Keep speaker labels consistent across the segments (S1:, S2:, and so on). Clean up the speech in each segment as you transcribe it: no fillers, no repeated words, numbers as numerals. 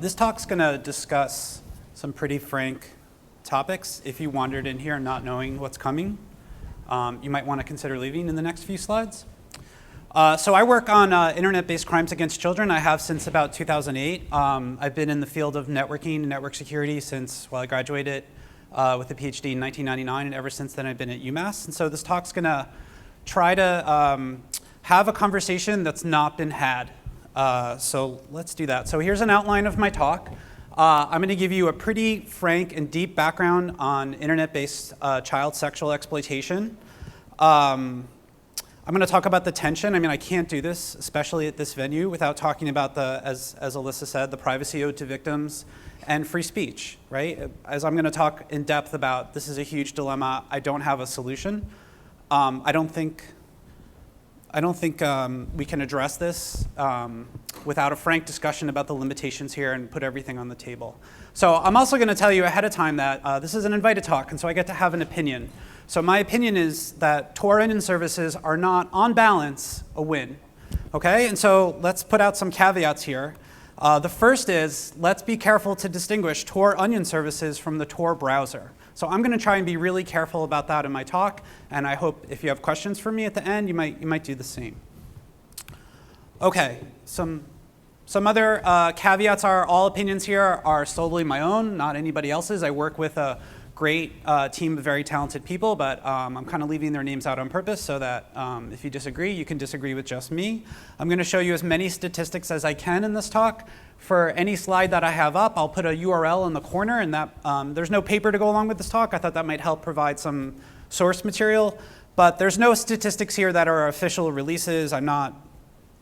S1: This talk's going to discuss some pretty frank topics. If you wandered in here not knowing what's coming, you might want to consider leaving in the next few slides. So I work on internet-based crimes against children. I have since about 2008. I've been in the field of networking and network security since, well, I graduated with a PhD in 1999, and ever since then I've been at UMass. And so this talk's going to try to have a conversation that's not been had. So let's do that. So here's an outline of my talk. I'm going to give you a pretty frank and deep background on internet-based child sexual exploitation. I'm going to talk about the tension. I mean, I can't do this, especially at this venue, without talking about the, as Alyssa said, the privacy owed to victims and free speech, right? As I'm going to talk in depth about, this is a huge dilemma. I don't have a solution. I don't think we can address this without a frank discussion about the limitations here and put everything on the table. So I'm also going to tell you ahead of time that this is an invited talk, and so I get to have an opinion. So my opinion is that Tor onion services are not, on balance, a win. Okay, and so let's put out some caveats here. The first is, let's be careful to distinguish Tor onion services from the Tor browser. So I'm going to try and be really careful about that in my talk, and I hope if you have questions for me at the end, you might do the same. Okay, some other caveats are all opinions here are solely my own, not anybody else's. I work with a great team of very talented people, but I'm kind of leaving their names out on purpose so that if you disagree, you can disagree with just me. I'm going to show you as many statistics as I can in this talk. For any slide that I have up, I'll put a URL in the corner, and that there's no paper to go along with this talk. I thought that might help provide some source material, but there's no statistics here that are official releases. I'm not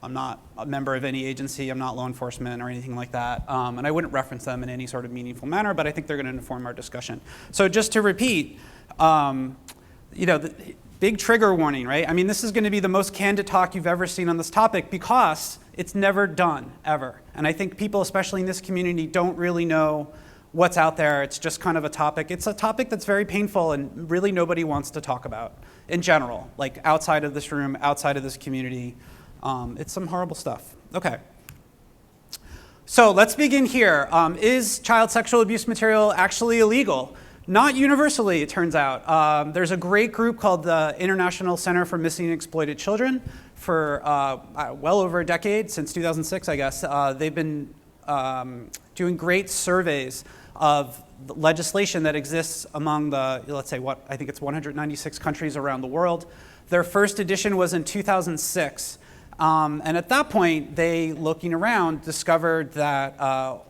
S1: a member of any agency. I'm not law enforcement or anything like that, and I wouldn't reference them in any sort of meaningful manner, but I think they're going to inform our discussion. So just to repeat, the big trigger warning, right? I mean, this is going to be the most candid talk you've ever seen on this topic because it's never done, ever. And I think people, especially in this community, don't really know what's out there. It's just kind of a topic. It's a topic that's very painful and really nobody wants to talk about in general, like outside of this room, outside of this community. It's some horrible stuff. Okay. So let's begin here. Is child sexual abuse material actually illegal? Not universally, it turns out. There's a great group called the International Center for Missing and Exploited Children for well over a decade, since 2006, I guess. They've been doing great surveys of the legislation that exists among the, let's say, I think it's 196 countries around the world. Their first edition was in 2006. And at that point, they, looking around, discovered that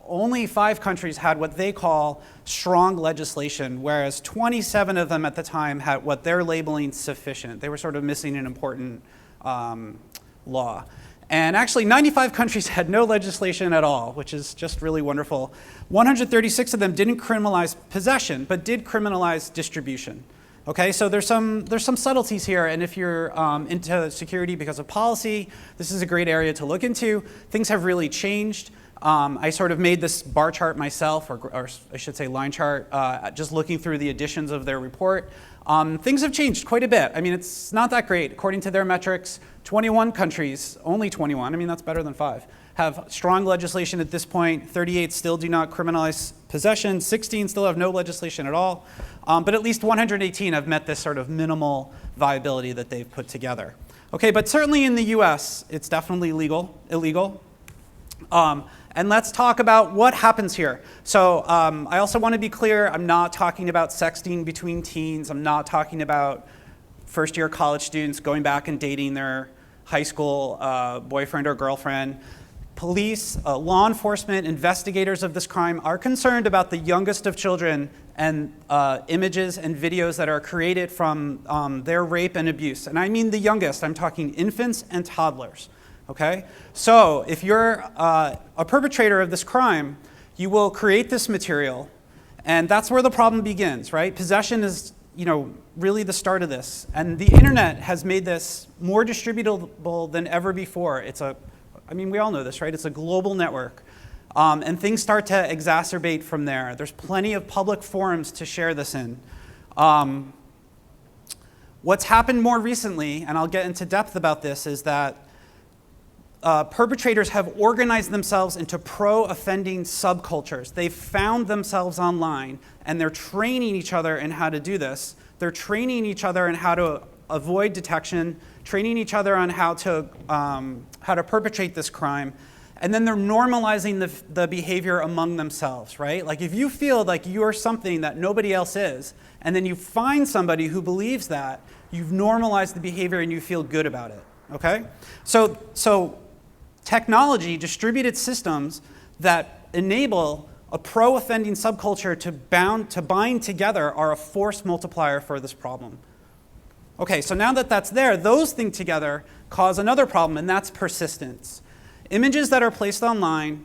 S1: only 5 countries had what they call strong legislation, whereas 27 of them at the time had what they're labeling sufficient. They were sort of missing an important law. And actually, 95 countries had no legislation at all, which is just really wonderful. 136 of them didn't criminalize possession, but did criminalize distribution. Okay, so there's some subtleties here, and if you're into security because of policy, this is a great area to look into. Things have really changed. I sort of made this bar chart myself, or I should say line chart, just looking through the editions of their report. Things have changed quite a bit. I mean, it's not that great. According to their metrics, 21 countries, only 21, I mean, that's better than 5, have strong legislation at this point. 38 still do not criminalize possession. 16 still have no legislation at all. But at least 118 have met this sort of minimal viability that they've put together. Okay, but certainly in the US, it's definitely illegal. And let's talk about what happens here. So I also want to be clear, I'm not talking about sexting between teens. I'm not talking about first-year college students going back and dating their high school boyfriend or girlfriend. Police, law enforcement, investigators of this crime are concerned about the youngest of children and images and videos that are created from their rape and abuse. And I mean the youngest. I'm talking infants and toddlers. Okay? So if you're a perpetrator of this crime, you will create this material, and that's where the problem begins, right? Possession is, really the start of this. And the internet has made this more distributable than ever before. We all know this, right? It's a global network. And things start to exacerbate from there. There's plenty of public forums to share this in. What's happened more recently, and I'll get into depth about this, is that perpetrators have organized themselves into pro-offending subcultures. They've found themselves online, and they're training each other in how to do this. They're training each other in how to avoid detection, training each other on how to perpetrate this crime, and then they're normalizing the behavior among themselves, right? Like if you feel like you're something that nobody else is, and then you find somebody who believes that, you've normalized the behavior and you feel good about it, okay? So technology, distributed systems that enable a pro-offending subculture to bind together are a force multiplier for this problem. Okay, so now that that's there, those things together cause another problem, and that's persistence. Images that are placed online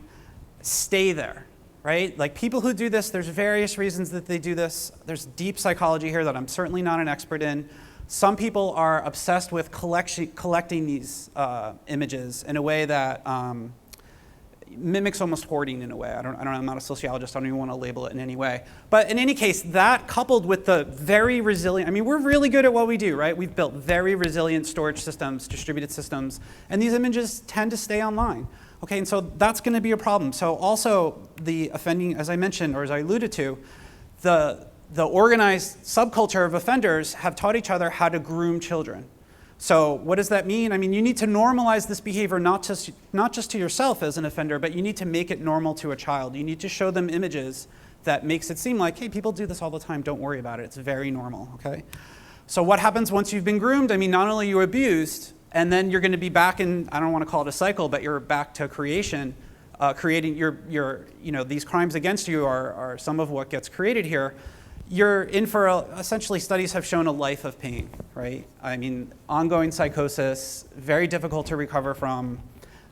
S1: stay there, right? Like people who do this, there's various reasons that they do this. There's deep psychology here that I'm certainly not an expert in. Some people are obsessed with collecting these images in a way that mimics almost hoarding in a way. I don't know, I'm not a sociologist, I don't even want to label it in any way. But in any case, that coupled with the very resilient, I mean, we're really good at what we do, right? We've built very resilient storage systems, distributed systems, and these images tend to stay online. Okay, and so that's going to be a problem. So also the offending, as I mentioned, or as I alluded to, the organized subculture of offenders have taught each other how to groom children. So what does that mean? I mean, you need to normalize this behavior not just to yourself as an offender, but you need to make it normal to a child. You need to show them images that makes it seem like, hey, people do this all the time, don't worry about it, it's very normal, okay? So what happens once you've been groomed? I mean, not only are you abused, and then you're gonna be back in, I don't wanna call it a cycle, but you're back to creation, creating these crimes against you are some of what gets created here. You're in for, essentially studies have shown a life of pain, right? I mean, ongoing psychosis, very difficult to recover from,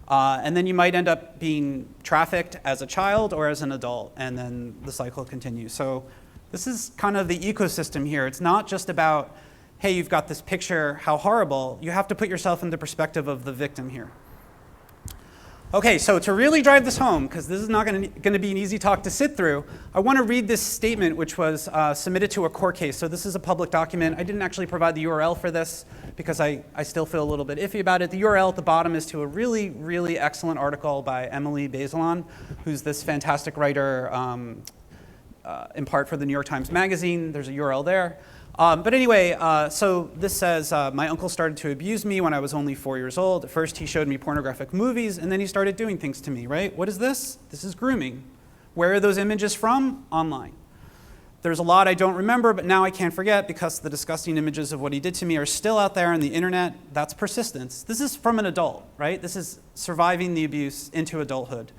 S1: and then you might end up being trafficked as a child or as an adult, and then the cycle continues. So this is kind of the ecosystem here. It's not just about, hey, you've got this picture, how horrible. You have to put yourself in the perspective of the victim here. Okay, so to really drive this home, because this is not going to be an easy talk to sit through, I want to read this statement which was submitted to a court case. So this is a public document. I didn't actually provide the URL for this because I still feel a little bit iffy about it. The URL at the bottom is to a really, really excellent article by Emily Bazelon, who's this fantastic writer in part for the New York Times Magazine. There's a URL there. But anyway, so this says, my uncle started to abuse me when I was only 4 years old. At first he showed me pornographic movies, and then he started doing things to me, right? What is this? This is grooming. Where are those images from? Online. There's a lot I don't remember, but now I can't forget because the disgusting images of what he did to me are still out there on the internet. That's persistence. This is from an adult, right? This is surviving the abuse into adulthood.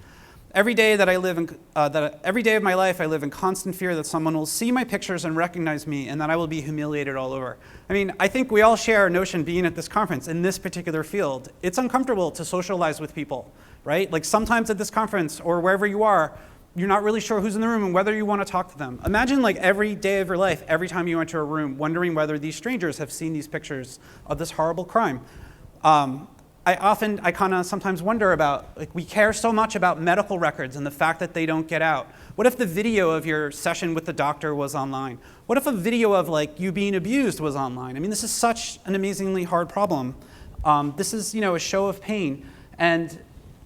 S1: Every day that I live in, every day of my life, I live in constant fear that someone will see my pictures and recognize me, and that I will be humiliated all over. I mean, I think we all share a notion being at this conference in this particular field. It's uncomfortable to socialize with people, right? Like sometimes at this conference or wherever you are, you're not really sure who's in the room and whether you want to talk to them. Imagine like every day of your life, every time you enter a room, wondering whether these strangers have seen these pictures of this horrible crime. I kind of sometimes wonder about, like, we care so much about medical records and the fact that they don't get out. What if the video of your session with the doctor was online? What if a video of like you being abused was online? I mean, this is such an amazingly hard problem. This is, a show of pain. And,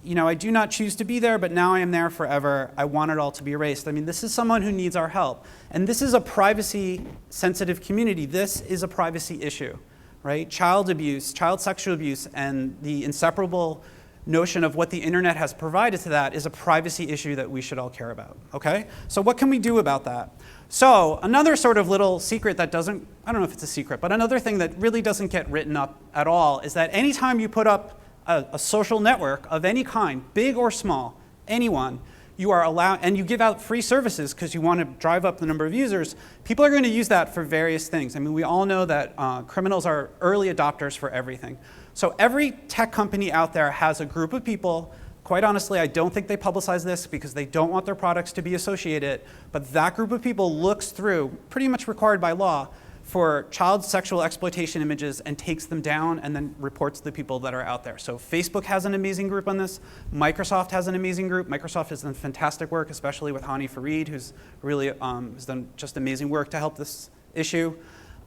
S1: I do not choose to be there, but now I am there forever. I want it all to be erased. I mean, this is someone who needs our help. And this is a privacy-sensitive community. This is a privacy issue. Right? Child abuse, child sexual abuse, and the inseparable notion of what the internet has provided to that is a privacy issue that we should all care about, okay? So what can we do about that? So another sort of little secret that doesn't, I don't know if it's a secret, but another thing that really doesn't get written up at all is that anytime you put up a social network of any kind, big or small, anyone, you are allowed, and you give out free services because you want to drive up the number of users, people are going to use that for various things. I mean, we all know that criminals are early adopters for everything. So every tech company out there has a group of people. Quite honestly, I don't think they publicize this because they don't want their products to be associated, but that group of people looks through, pretty much required by law, for child sexual exploitation images and takes them down and then reports the people that are out there. So Facebook has an amazing group on this. Microsoft has an amazing group. Microsoft has done fantastic work, especially with Hani Farid, who's really has done just amazing work to help this issue.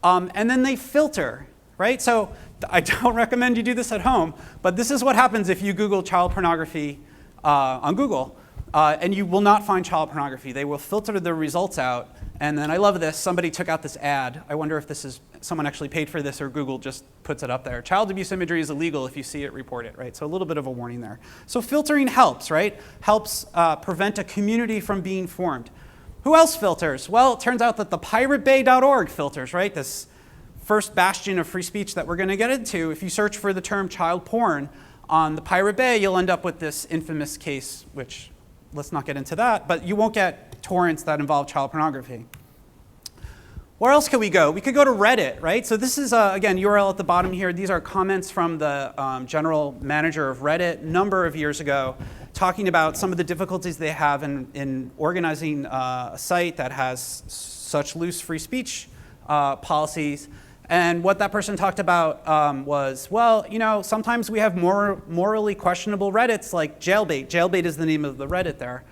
S1: And then they filter, right? So I don't recommend you do this at home, but this is what happens if you Google child pornography on Google, and you will not find child pornography. They will filter the results out, and then I love this. Somebody took out this ad. I wonder if this is someone actually paid for this or Google just puts it up there. Child abuse imagery is illegal. If you see it, report it, right? So a little bit of a warning there. So filtering helps, right? Helps prevent a community from being formed. Who else filters? Well, it turns out that the piratebay.org filters, right? This first bastion of free speech that we're going to get into. If you search for the term child porn on the Pirate Bay, you'll end up with this infamous case, which let's not get into that, but you won't get torrents that involve child pornography. Where else could we go? We could go to Reddit, right? So this is, again, URL at the bottom here. These are comments from the general manager of Reddit a number of years ago, talking about some of the difficulties they have in organizing a site that has such loose free speech policies. And what that person talked about was, well, you know, sometimes we have more morally questionable Reddits like Jailbait. Jailbait is the name of the Reddit there.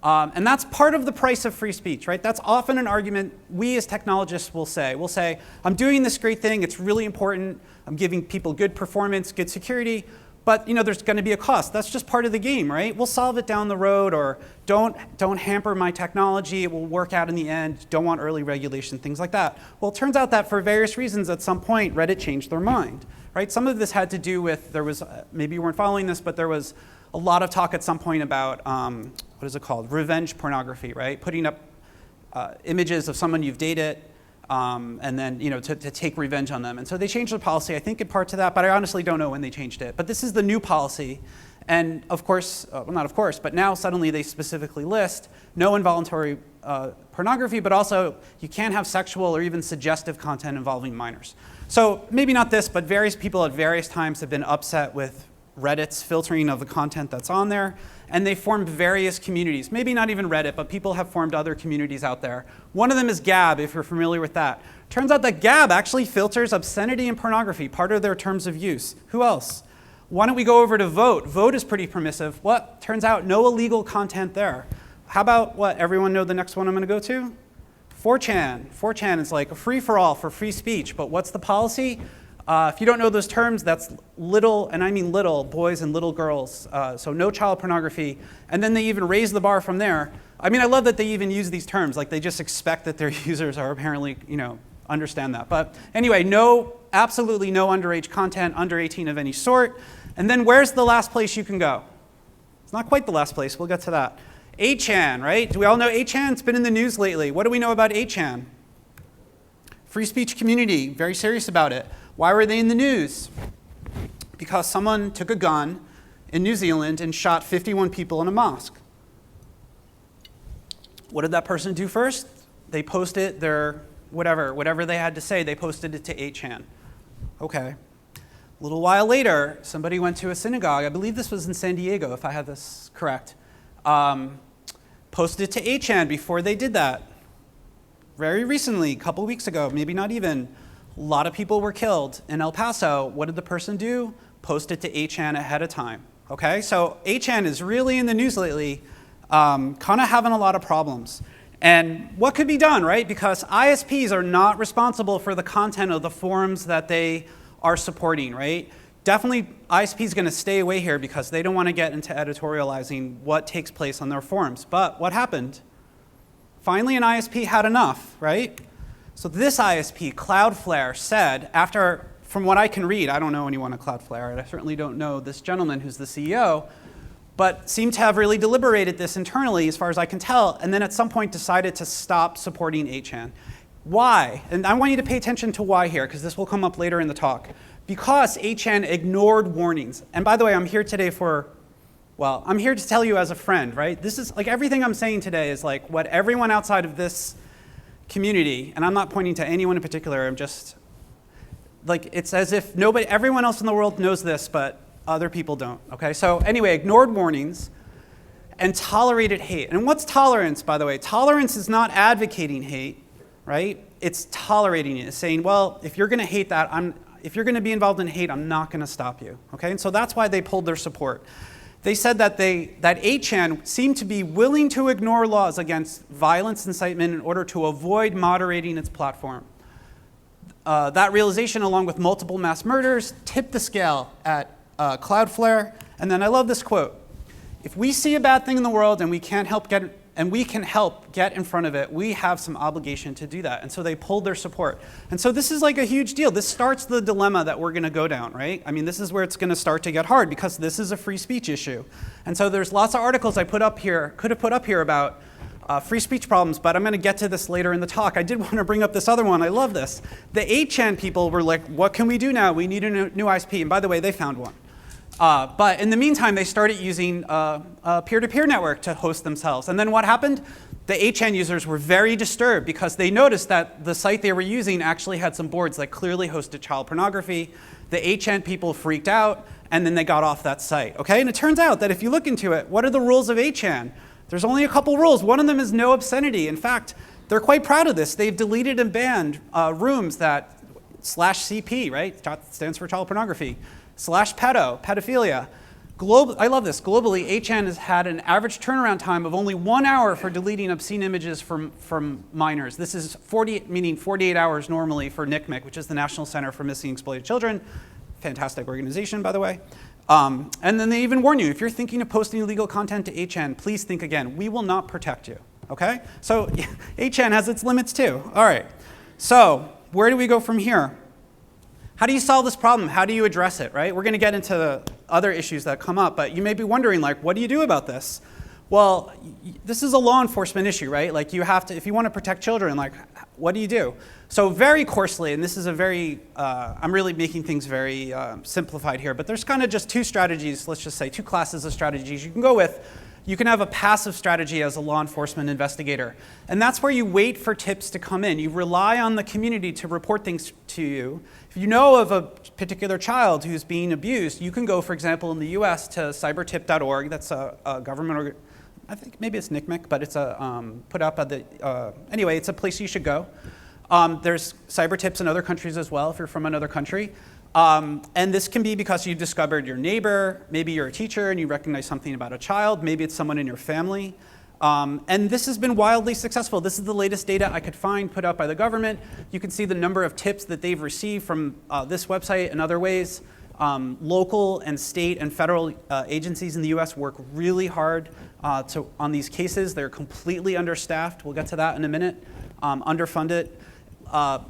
S1: And that's part of the price of free speech, right? That's often an argument we as technologists will say. We'll say, I'm doing this great thing, it's really important, I'm giving people good performance, good security, but you know, there's going to be a cost. That's just part of the game, right? We'll solve it down the road, or don't hamper my technology, it will work out in the end, don't want early regulation, things like that. Well, it turns out that for various reasons, at some point, Reddit changed their mind, right? Some of this had to do with, there was, maybe you weren't following this, but there was a lot of talk at some point about, what is it called? Revenge pornography, right? Putting up images of someone you've dated, and then, you know, to take revenge on them. And so they changed the policy, I think in part to that, but I honestly don't know when they changed it. But this is the new policy. And of course, well, not of course, but now suddenly they specifically list no involuntary pornography, but also you can't have sexual or even suggestive content involving minors. So maybe not this, but various people at various times have been upset with Reddit's filtering of the content that's on there, and they formed various communities. Maybe not even Reddit, but people have formed other communities out there. One of them is Gab, if you're familiar with that. Turns out that Gab actually filters obscenity and pornography, part of their terms of use. Who else? Why don't we go over to Vote? Vote is pretty permissive. What? Turns out no illegal content there. How about what? Everyone know the next one I'm going to go to? 4chan. 4chan is like a free-for-all for free speech, but what's the policy? If you don't know those terms, that's little, and I mean little, boys and little girls. So no child pornography. And then they even raise the bar from there. I mean, I love that they even use these terms. Like they just expect that their users are apparently, you know, understand that. But anyway, no, absolutely no underage content, under 18 of any sort. And then where's the last place you can go? It's not quite the last place. We'll get to that. 8chan, right? Do we all know 8chan? It's been in the news lately. What do we know about 8chan? Free speech community, very serious about it. Why were they in the news? Because someone took a gun in New Zealand and shot 51 people in a mosque. What did that person do first? They posted their whatever they had to say, they posted it to 8chan. Okay. A little while later, somebody went to a synagogue, I believe this was in San Diego, if I have this correct, posted it to 8chan before they did that. Very recently, a couple weeks ago, maybe not even, a lot of people were killed in El Paso. What did the person do? Post it to 8chan ahead of time. Okay, so 8chan is really in the news lately, kind of having a lot of problems. And what could be done, right? Because ISPs are not responsible for the content of the forums that they are supporting, right? Definitely ISP is going to stay away here because they don't want to get into editorializing what takes place on their forums. But what happened? Finally, an ISP had enough, right? So this ISP, Cloudflare, said after, from what I can read, I don't know anyone at Cloudflare, and I certainly don't know this gentleman who's the CEO, but seemed to have really deliberated this internally, as far as I can tell, and then at some point decided to stop supporting 8chan. Why? And I want you to pay attention to why here, because this will come up later in the talk. Because 8chan ignored warnings. And by the way, I'm here today for, well, I'm here to tell you as a friend, right? This is, like, everything I'm saying today is like what everyone outside of this community, and I'm not pointing to anyone in particular, I'm just, like, it's as if everyone else in the world knows this, but other people don't, okay? So anyway, ignored warnings and tolerated hate. And what's tolerance, by the way? Tolerance is not advocating hate, right? It's tolerating it. It's saying, well, if you're gonna hate that, if you're gonna be involved in hate, I'm not gonna stop you, okay? And so that's why they pulled their support. They said that 8chan seemed to be willing to ignore laws against violence incitement in order to avoid moderating its platform. that realization, along with multiple mass murders, tipped the scale at Cloudflare. And then I love this quote: "If we see a bad thing in the world and we can help get in front of it, we have some obligation to do that." And so they pulled their support. And so this is like a huge deal. This starts the dilemma that we're going to go down, right? I mean, this is where it's going to start to get hard, because this is a free speech issue. And so there's lots of articles I could have put up here about free speech problems, but I'm going to get to this later in the talk. I did want to bring up this other one. I love this. The 8chan people were like, what can we do now? We need a new ISP. And by the way, they found one. But in the meantime, they started using a peer-to-peer network to host themselves. And then what happened? The 8chan users were very disturbed because they noticed that the site they were using actually had some boards that clearly hosted child pornography. The 8chan people freaked out, and then they got off that site. Okay? And it turns out that if you look into it, what are the rules of 8chan? There's only a couple rules. One of them is no obscenity. In fact, they're quite proud of this. They've deleted and banned rooms that /CP, right? Stands for child pornography, /pedophilia. I love this. Globally, 8chan has had an average turnaround time of only 1 hour for deleting obscene images from minors. This is 48 hours normally for NCMEC, which is the National Center for Missing and Exploited Children. Fantastic organization, by the way. And then they even warn you, if you're thinking of posting illegal content to 8chan, please think again. We will not protect you, okay? So 8chan has its limits too. All right, so where do we go from here? How do you solve this problem? How do you address it, right? We're going to get into the other issues that come up, but you may be wondering, like, what do you do about this? Well, this is a law enforcement issue, right? Like, you have to, if you want to protect children, like, what do you do? So very coarsely, and this is a very, I'm really making things very simplified here, but there's kind of just two strategies, let's just say two classes of strategies you can go with. You can have a passive strategy as a law enforcement investigator, and that's where you wait for tips to come in. You rely on the community to report things to you. If you know of a particular child who's being abused, you can go, for example, in the US to cybertip.org. That's a government, I think maybe it's NCMEC, but it's put up at the, anyway, it's a place you should go. There's cyber tips in other countries as well if you're from another country. And this can be because you discovered your neighbor, maybe you're a teacher and you recognize something about a child, maybe it's someone in your family. And this has been wildly successful. This is the latest data I could find put out by the government. You can see the number of tips that they've received from this website and other ways. Local and state and federal agencies in the US work really hard on these cases. They're completely understaffed. We'll get to that in a minute. Underfunded.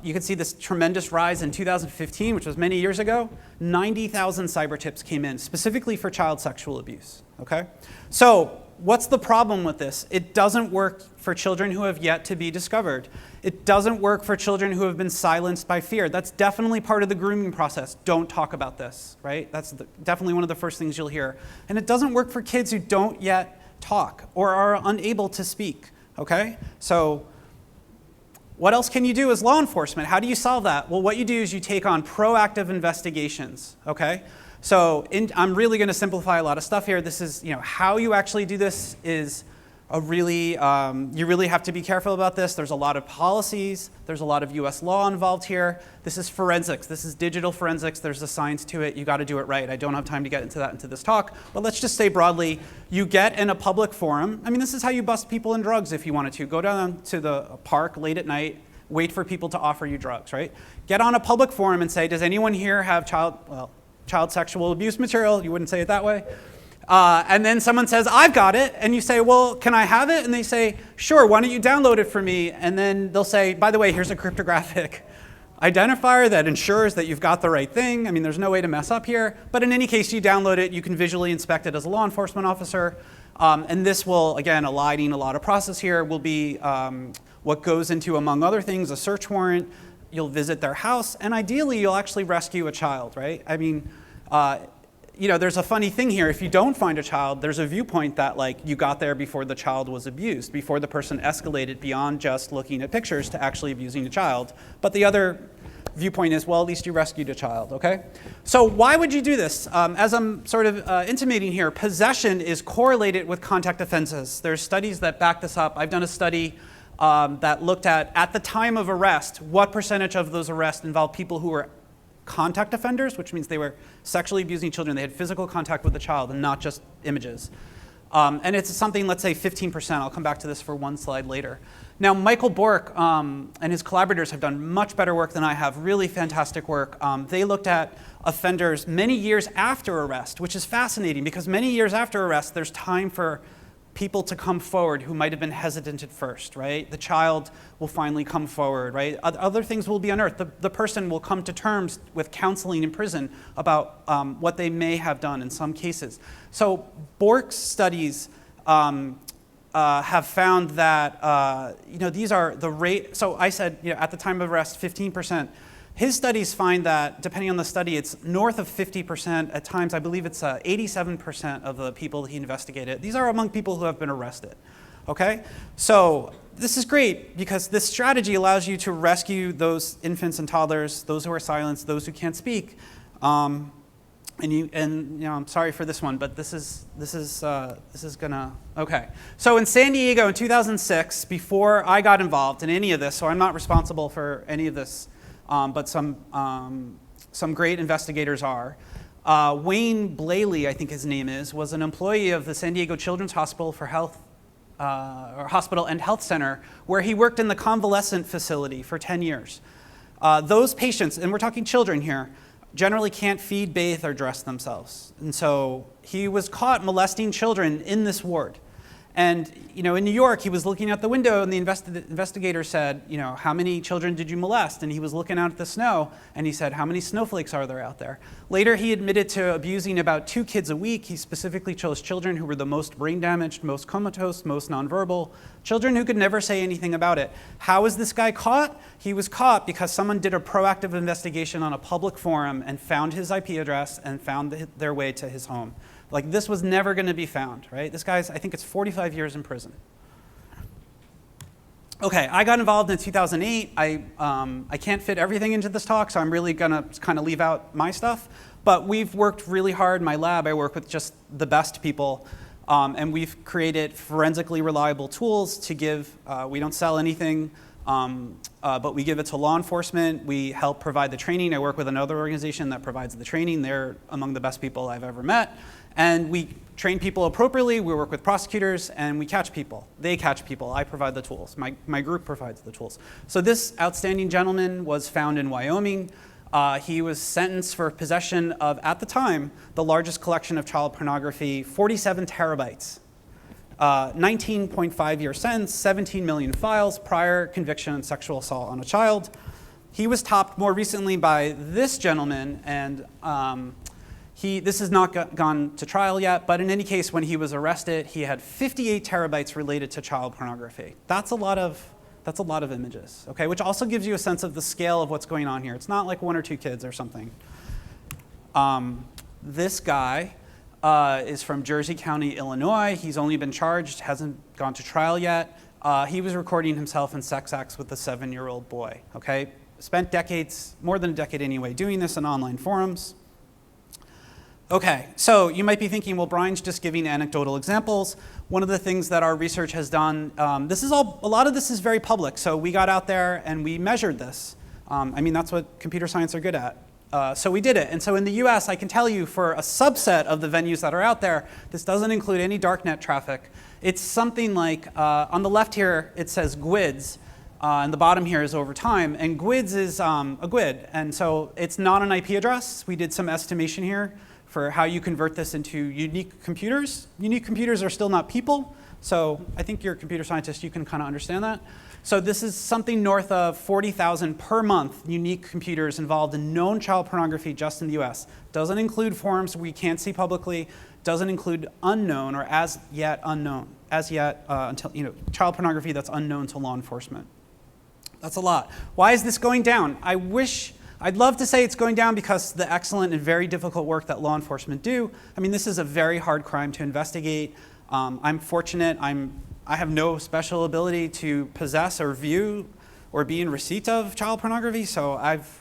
S1: You can see this tremendous rise in 2015, which was many years ago. 90,000 cyber tips came in, specifically for child sexual abuse, okay? So what's the problem with this? It doesn't work for children who have yet to be discovered. It doesn't work for children who have been silenced by fear. That's definitely part of the grooming process. Don't talk about this, right? That's definitely one of the first things you'll hear. And it doesn't work for kids who don't yet talk or are unable to speak, okay? So what else can you do as law enforcement? How do you solve that? Well, what you do is you take on proactive investigations, okay? So I'm really going to simplify a lot of stuff here. This is, how you actually do this is a really, you really have to be careful about this. There's a lot of policies. There's a lot of US law involved here. This is forensics. This is digital forensics. There's a science to it. You got to do it right. I don't have time to get into that into this talk, but let's just say broadly, you get in a public forum. I mean, this is how you bust people in drugs if you wanted to. Go down to the park late at night, wait for people to offer you drugs, right? Get on a public forum and say, does anyone here have child sexual abuse material? You wouldn't say it that way. And then someone says, I've got it. And you say, well, can I have it? And they say, sure, why don't you download it for me? And then they'll say, by the way, here's a cryptographic identifier that ensures that you've got the right thing. I mean, there's no way to mess up here. But in any case, you download it. You can visually inspect it as a law enforcement officer. And this will, again, aligning a lot of process here, will be what goes into, among other things, a search warrant. You'll visit their house. And ideally, you'll actually rescue a child, right? I mean, there's a funny thing here. If you don't find a child, there's a viewpoint that you got there before the child was abused, before the person escalated beyond just looking at pictures to actually abusing a child. But the other viewpoint is, well, at least you rescued a child, okay? So why would you do this? As I'm sort of intimating here, possession is correlated with contact offenses. There's studies that back this up. I've done a study that looked at the time of arrest, what percentage of those arrests involved people who were contact offenders, which means they were sexually abusing children. They had physical contact with the child and not just images. And it's something, let's say 15%. I'll come back to this for one slide later. Now, Michael Bork and his collaborators have done much better work than I have, really fantastic work. They looked at offenders many years after arrest, which is fascinating because many years after arrest, there's time for people to come forward who might have been hesitant at first, right? The child will finally come forward, right? Other things will be unearthed. The person will come to terms with counseling in prison about what they may have done in some cases. So Bork's studies have found that, these are the rate. So I said, at the time of arrest, 15%. His studies find that, depending on the study, it's north of 50%. At times, I believe it's 87% of the people he investigated. These are among people who have been arrested, okay? So this is great because this strategy allows you to rescue those infants and toddlers, those who are silenced, those who can't speak. I'm sorry for this one, but this is gonna, okay. So in San Diego in 2006, before I got involved in any of this, so I'm not responsible for any of this, but some great investigators are. Wayne Blaley, I think his name is, was an employee of the San Diego Children's Hospital for Health, or Hospital and Health Center, where he worked in the convalescent facility for 10 years. Those patients, and we're talking children here, generally can't feed, bathe, or dress themselves. And so he was caught molesting children in this ward. And in New York, he was looking out the window and the investigator said, how many children did you molest? And he was looking out at the snow and he said, how many snowflakes are there out there? Later, he admitted to abusing about 2 kids a week. He specifically chose children who were the most brain damaged, most comatose, most nonverbal, children who could never say anything about it. How was this guy caught? He was caught because someone did a proactive investigation on a public forum and found his IP address and found their way to his home. Like, this was never going to be found, right? This guy's, I think it's 45 years in prison. Okay, I got involved in 2008. I can't fit everything into this talk, so I'm really going to kind of leave out my stuff. But we've worked really hard in my lab. I work with just the best people. And we've created forensically reliable tools to give. We don't sell anything, but we give it to law enforcement. We help provide the training. I work with another organization that provides the training. They're among the best people I've ever met. And we train people appropriately. We work with prosecutors, and we catch people. They catch people. I provide the tools. My group provides the tools. So this outstanding gentleman was found in Wyoming. He was sentenced for possession of, at the time, the largest collection of child pornography, 47 terabytes. 19.5-year sentence, 17 million files, prior conviction of sexual assault on a child. He was topped more recently by this gentleman, and this has not gone to trial yet, but in any case, when he was arrested, he had 58 terabytes related to child pornography. That's a lot of images, okay? Which also gives you a sense of the scale of what's going on here. It's not like 1 or 2 kids or something. This guy is from Jersey County, Illinois. He's only been charged, hasn't gone to trial yet. He was recording himself in sex acts with a 7-year-old boy, okay? Spent decades, more than a decade anyway, doing this in online forums. Okay, so you might be thinking, well, Brian's just giving anecdotal examples. One of the things that our research has done, a lot of this is very public, so we got out there and we measured this. That's what computer science are good at. So we did it, and so in the US, I can tell you for a subset of the venues that are out there, this doesn't include any darknet traffic. It's something like, on the left here, it says GWIDs, and the bottom here is over time, and GWIDs is a GWID, and so it's not an IP address. We did some estimation here for how you convert this into unique computers. Unique computers are still not people, so I think you're a computer scientist, you can kind of understand that. So this is something north of 40,000 per month unique computers involved in known child pornography just in the US. Doesn't include forms we can't see publicly, doesn't include unknown or as yet unknown, until, child pornography that's unknown to law enforcement. That's a lot. Why is this going down? I'd love to say it's going down because of the excellent and very difficult work that law enforcement do. This is a very hard crime to investigate. I'm fortunate. I have no special ability to possess or view or be in receipt of child pornography, so I've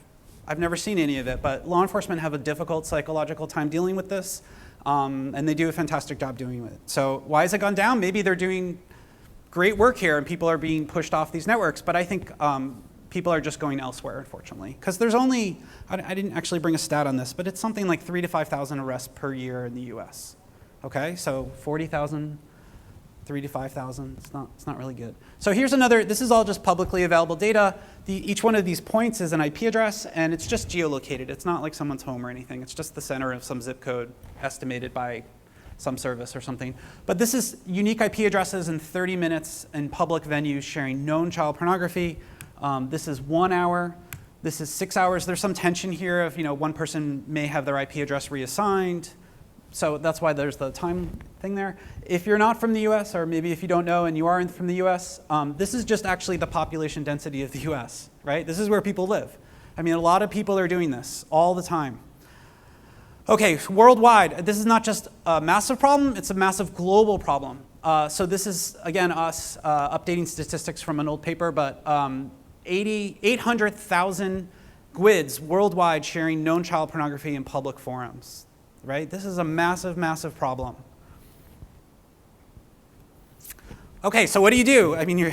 S1: never seen any of it. But law enforcement have a difficult psychological time dealing with this, and they do a fantastic job doing it. So why has it gone down? Maybe they're doing great work here and people are being pushed off these networks, but I think people are just going elsewhere, unfortunately. Because there's only, I didn't actually bring a stat on this, but it's something like 3,000 to 5,000 arrests per year in the US. Okay, so 40,000 3 to 5,000. It's not really good. So here's another, this is all just publicly available data. Each one of these points is an IP address, and it's just geolocated. It's not like someone's home or anything. It's just the center of some zip code estimated by some service or something. But this is unique IP addresses in 30 minutes in public venues sharing known child pornography. This is 1 hour. This is 6 hours. There's some tension here of, one person may have their IP address reassigned. So that's why there's the time thing there. If you're not from the US, or maybe if you don't know and you are from the US, this is just actually the population density of the US, right? This is where people live. I mean, a lot of people are doing this all the time. Okay, worldwide, this is not just a massive problem, it's a massive global problem. So this is, again, us updating statistics from an old paper, but 800,000 GWIDs worldwide sharing known child pornography in public forums, right? This is a massive, massive problem. Okay, so what do you do? I mean, you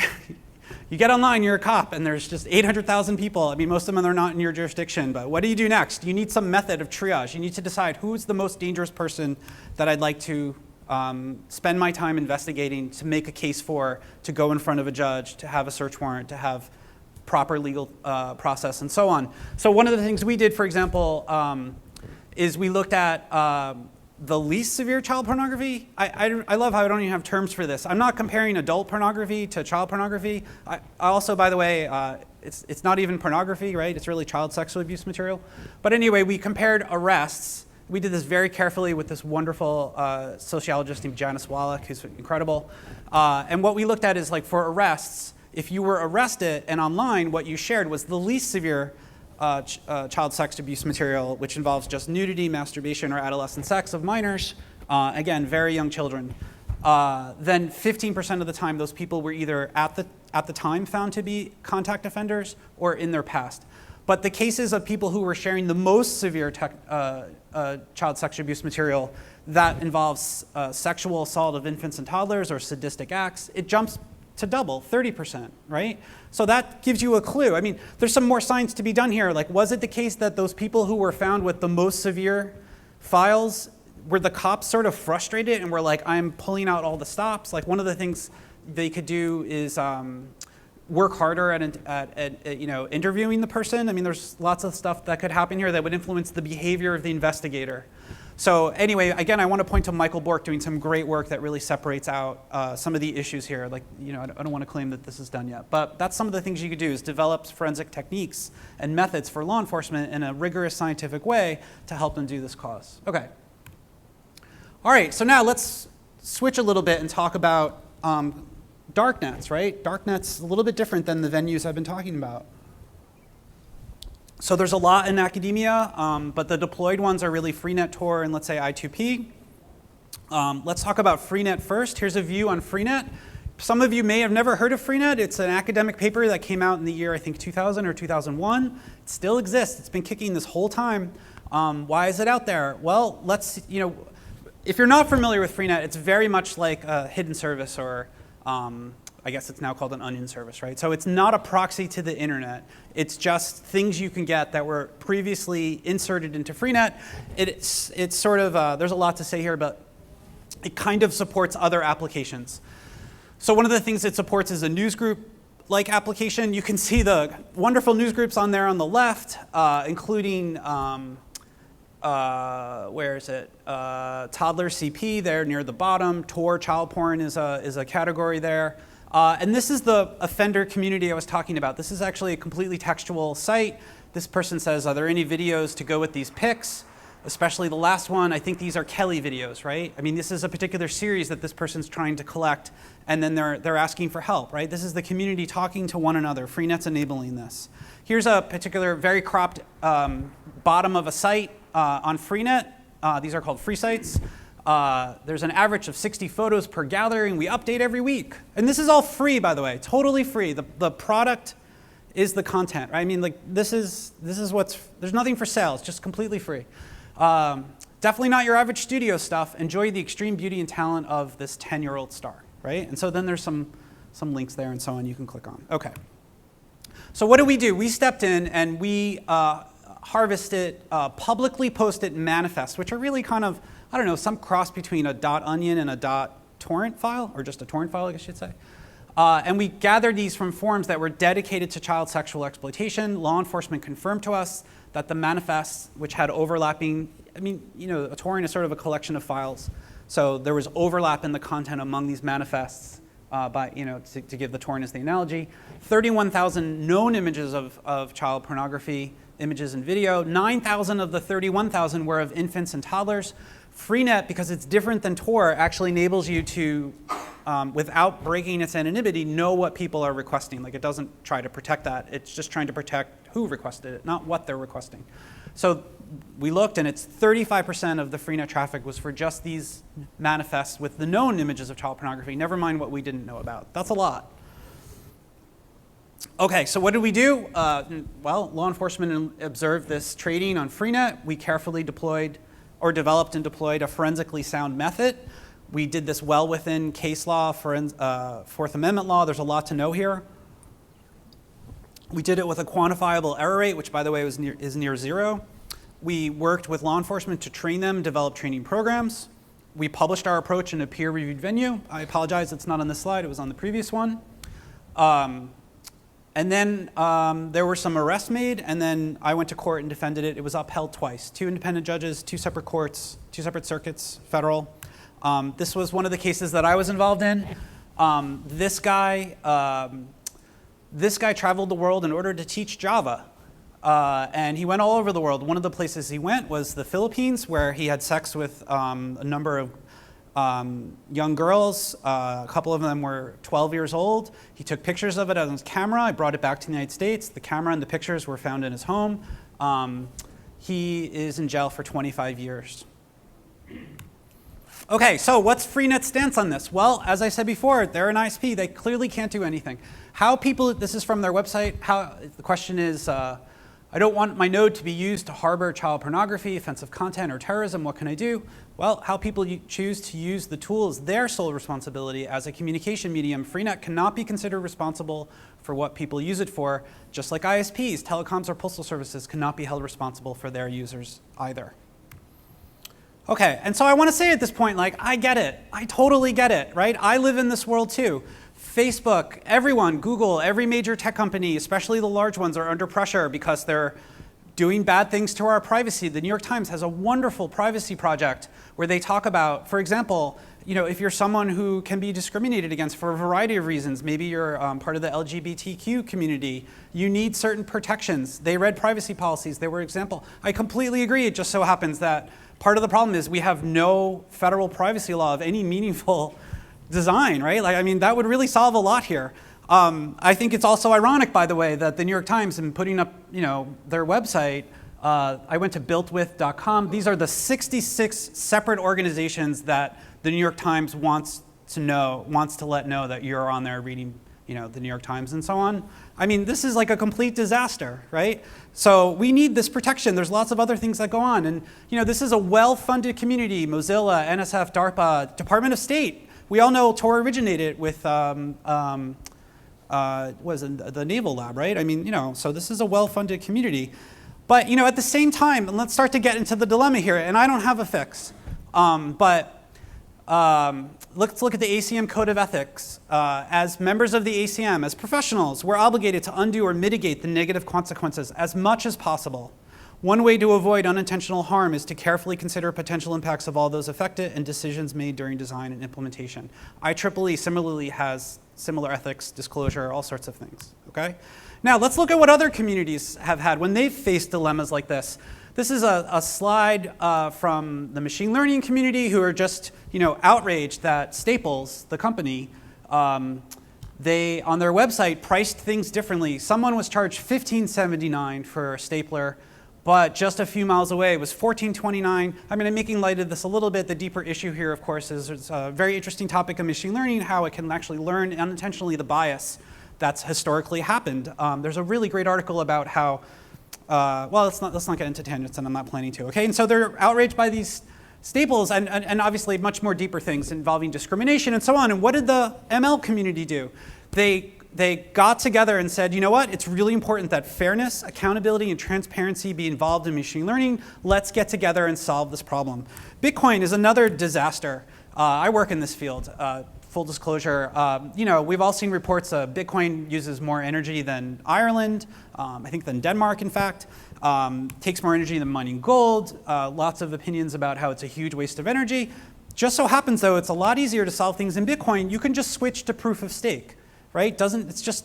S1: get online, you're a cop, and there's just 800,000 people. I mean, most of them are not in your jurisdiction, but what do you do next? You need some method of triage. You need to decide who's the most dangerous person that I'd like to spend my time investigating, to make a case for, to go in front of a judge, to have a search warrant, to have proper legal process, and so on. So one of the things we did, for example, is we looked at the least severe child pornography. I love how I don't even have terms for this. I'm not comparing adult pornography to child pornography. I also, by the way, it's not even pornography, right? It's really child sexual abuse material. But anyway, we compared arrests. We did this very carefully with this wonderful sociologist named Janice Wallach, who's incredible. And what we looked at is, like, for arrests, if you were arrested and online, what you shared was the least severe child sex abuse material, which involves just nudity, masturbation, or adolescent sex of minors, again, very young children. Then 15% of the time, those people were either at the time found to be contact offenders or in their past. But the cases of people who were sharing the most severe child sexual abuse material that involves sexual assault of infants and toddlers or sadistic acts, it jumps to double, 30%, right? So that gives you a clue. I mean, there's some more science to be done here. Like, was it the case that those people who were found with the most severe files, were the cops sort of frustrated and were like, I'm pulling out all the stops? Like, one of the things they could do is work harder at interviewing the person. I mean, there's lots of stuff that could happen here that would influence the behavior of the investigator. So anyway, again, I want to point to Michael Bork doing some great work that really separates out some of the issues here. Like, I don't want to claim that this is done yet, but that's some of the things you could do, is develop forensic techniques and methods for law enforcement in a rigorous scientific way to help them do this cause. Okay. All right, so now let's switch a little bit and talk about darknets, right? Darknet's a little bit different than the venues I've been talking about. So there's a lot in academia, but the deployed ones are really Freenet, Tor, and let's say I2P. Let's talk about Freenet first. Here's a view on Freenet. Some of you may have never heard of Freenet. It's an academic paper that came out in the year, I think, 2000 or 2001. It still exists. It's been kicking this whole time. Why is it out there? Well, if you're not familiar with Freenet, it's very much like a hidden service, or I guess it's now called an onion service, right? So it's not a proxy to the internet. It's just things you can get that were previously inserted into Freenet. It's sort of, there's a lot to say here, but it kind of supports other applications. So one of the things it supports is a newsgroup-like application. You can see the wonderful newsgroups on there on the left, including, where is it? Toddler CP there near the bottom. Tor, child porn is a category there. And this is the offender community I was talking about. This is actually a completely textual site. This person says, are there any videos to go with these pics? Especially the last one, I think these are Kelly videos, right? I mean, this is a particular series that this person's trying to collect, and then they're asking for help, right? This is the community talking to one another. Freenet's enabling this. Here's a particular very cropped bottom of a site on Freenet. These are called free sites. There's an average of 60 photos per gathering. We update every week. And this is all free, by the way, totally free. The product is the content, right? I mean, like, this is there's nothing for sale. It's just completely free. Definitely not your average studio stuff. Enjoy the extreme beauty and talent of this 10-year-old star, right? And so then there's some links there and so on you can click on. Okay. So what do? We stepped in and we harvested, publicly posted manifests, which are really kind of, I don't know, some cross between a .onion and a torrent file, or just a torrent file, I guess you'd say. And we gathered these from forums that were dedicated to child sexual exploitation. Law enforcement confirmed to us that the manifests, which had overlapping, I mean, you know, a torrent is sort of a collection of files. So there was overlap in the content among these manifests by, you know, to give the torrent as the analogy. 31,000 known images of child pornography, images and video. 9,000 of the 31,000 were of infants and toddlers. Freenet, because it's different than Tor, actually enables you to, without breaking its anonymity, know what people are requesting. Like, it doesn't try to protect that. It's just trying to protect who requested it, not what they're requesting. So we looked, and it's 35% of the Freenet traffic was for just these manifests with the known images of child pornography, never mind what we didn't know about. That's a lot. Okay, so what did we do? Well, law enforcement observed this trading on Freenet. We carefully developed and deployed a forensically sound method. We did this well within case law, Fourth Amendment law. There's a lot to know here. We did it with a quantifiable error rate, which, by the way, is near zero. We worked with law enforcement to train them, develop training programs. We published our approach in a peer-reviewed venue. I apologize, it's not on this slide. It was on the previous one. And then there were some arrests made, and then I went to court and defended it. It was upheld twice. 2 independent judges, 2 separate courts, 2 separate circuits, federal. This was one of the cases that I was involved in. This guy traveled the world in order to teach Java. And he went all over the world. One of the places he went was the Philippines, where he had sex with a number of young girls. A couple of them were 12 years old. He took pictures of it on his camera. I brought it back to the United States. The camera and the pictures were found in his home. He is in jail for 25 years. Okay, so what's Freenet's stance on this? Well, as I said before, they're an ISP. They clearly can't do anything. How people, this is from their website. The question is, I don't want my node to be used to harbor child pornography, offensive content, or terrorism. What can I do? Well, how people choose to use the tool is their sole responsibility. As a communication medium, Freenet cannot be considered responsible for what people use it for, just like ISPs, telecoms, or postal services cannot be held responsible for their users either. Okay, and so I want to say at this point, like, I get it. I totally get it, right? I live in this world too. Facebook, everyone, Google, every major tech company, especially the large ones, are under pressure because they're doing bad things to our privacy. The New York Times has a wonderful privacy project where they talk about, for example, you know, if you're someone who can be discriminated against for a variety of reasons, maybe you're part of the LGBTQ community, you need certain protections. They read privacy policies. They were example. I completely agree. It just so happens that part of the problem is we have no federal privacy law of any meaningful design, right? Like, I mean, that would really solve a lot here. I think it's also ironic, by the way, that the New York Times, in putting up, you know, their website, I went to builtwith.com. These are the 66 separate organizations that the New York Times wants to let know that you're on there reading, you know, the New York Times and so on. I mean, this is like a complete disaster, right? So we need this protection. There's lots of other things that go on. And, you know, this is a well-funded community. Mozilla, NSF, DARPA, Department of State. We all know Tor originated with the Naval Lab, right? I mean, you know, so this is a well-funded community. But, you know, at the same time, and let's start to get into the dilemma here, and I don't have a fix, let's look at the ACM Code of Ethics. As members of the ACM, as professionals, we're obligated to undo or mitigate the negative consequences as much as possible. One way to avoid unintentional harm is to carefully consider potential impacts of all those affected and decisions made during design and implementation. IEEE similarly has similar ethics, disclosure, all sorts of things, okay? Now let's look at what other communities have had when they've faced dilemmas like this. This is a slide from the machine learning community who are just, you know, outraged that Staples, the company, they, on their website, priced things differently. Someone was charged $15.79 for a stapler, but just a few miles away it was $14.29. I mean, I'm making light of this a little bit. The deeper issue here, of course, is it's a very interesting topic of machine learning, how it can actually learn unintentionally the bias that's historically happened. There's a really great article about how, well, let's not get into tangents, and I'm not planning to, okay? And so they're outraged by these staples and obviously much more deeper things involving discrimination and so on. And what did the ML community do? They got together and said, you know what, it's really important that fairness, accountability, and transparency be involved in machine learning. Let's get together and solve this problem. Bitcoin is another disaster. I work in this field. Full disclosure, you know, we've all seen reports Bitcoin uses more energy than Ireland, I think than Denmark, in fact. Takes more energy than mining gold. Lots of opinions about how it's a huge waste of energy. Just so happens, though, it's a lot easier to solve things in Bitcoin. You can just switch to proof of stake, right? It's just,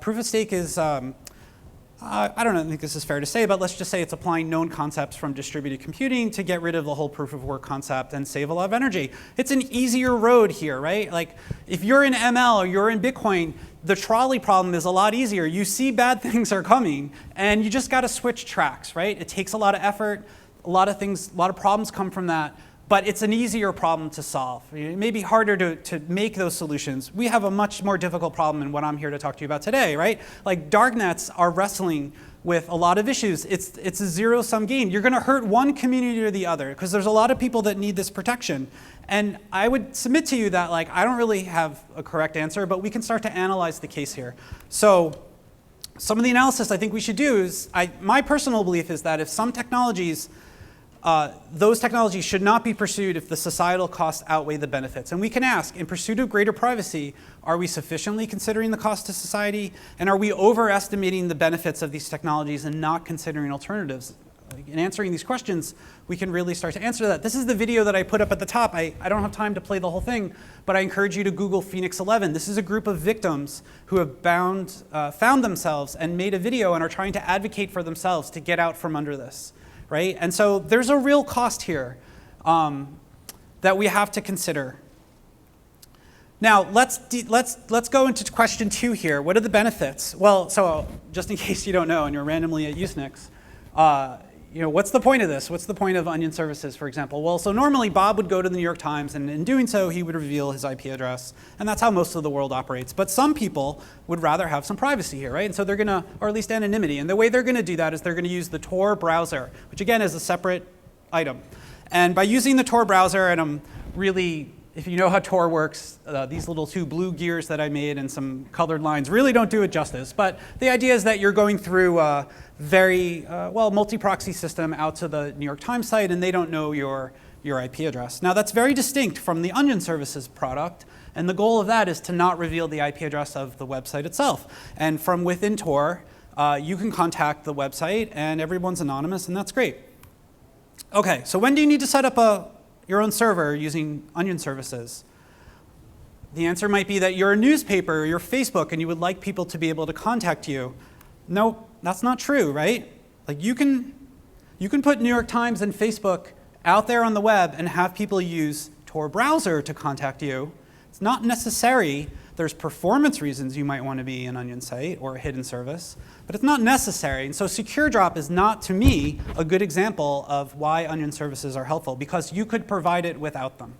S1: proof of stake is, I don't think this is fair to say, but let's just say it's applying known concepts from distributed computing to get rid of the whole proof of work concept and save a lot of energy. It's an easier road here, right? Like, if you're in ML or you're in Bitcoin, the trolley problem is a lot easier. You see bad things are coming, and you just got to switch tracks, right? It takes a lot of effort. A lot of problems come from that. But it's an easier problem to solve. It may be harder to make those solutions. We have a much more difficult problem in what I'm here to talk to you about today, right? Like, darknets are wrestling with a lot of issues. It's a zero-sum game. You're going to hurt one community or the other because there's a lot of people that need this protection. And I would submit to you that, like, I don't really have a correct answer, but we can start to analyze the case here. So some of the analysis I think we should do is, my personal belief is that if some technologies, those technologies should not be pursued if the societal costs outweigh the benefits. And we can ask, in pursuit of greater privacy, are we sufficiently considering the cost to society? And are we overestimating the benefits of these technologies and not considering alternatives? In answering these questions, we can really start to answer that. This is the video that I put up at the top. I don't have time to play the whole thing, but I encourage you to Google Phoenix 11. This is a group of victims who have found themselves and made a video and are trying to advocate for themselves to get out from under this. Right? And so there's a real cost here that we have to consider. Now, let's go into question 2 here. What are the benefits? Well, so just in case you don't know and you're randomly at USENIX, you know, what's the point of this? What's the point of onion services, for example? Well, so normally Bob would go to the New York Times, and in doing so, he would reveal his IP address, and that's how most of the world operates. But some people would rather have some privacy here, right? And so they're gonna, or at least anonymity, and the way they're gonna do that is they're gonna use the Tor browser, which again is a separate item. And by using the Tor browser, and I'm really, if you know how Tor works, these little 2 blue gears that I made and some colored lines really don't do it justice. But the idea is that you're going through a very, multi-proxy system out to the New York Times site, and they don't know your IP address. Now, that's very distinct from the onion services product, and the goal of that is to not reveal the IP address of the website itself. And from within Tor, you can contact the website, and everyone's anonymous, and that's great. Okay, so when do you need to set up your own server using onion services? The answer might be that you're a newspaper or you're Facebook and you would like people to be able to contact you. No, that's not true, right? Like, you can put New York Times and Facebook out there on the web and have people use Tor browser to contact you. It's not necessary. There's performance reasons you might want to be an onion site or a hidden service, but it's not necessary. And so Secure Drop is not, to me, a good example of why onion services are helpful, because you could provide it without them.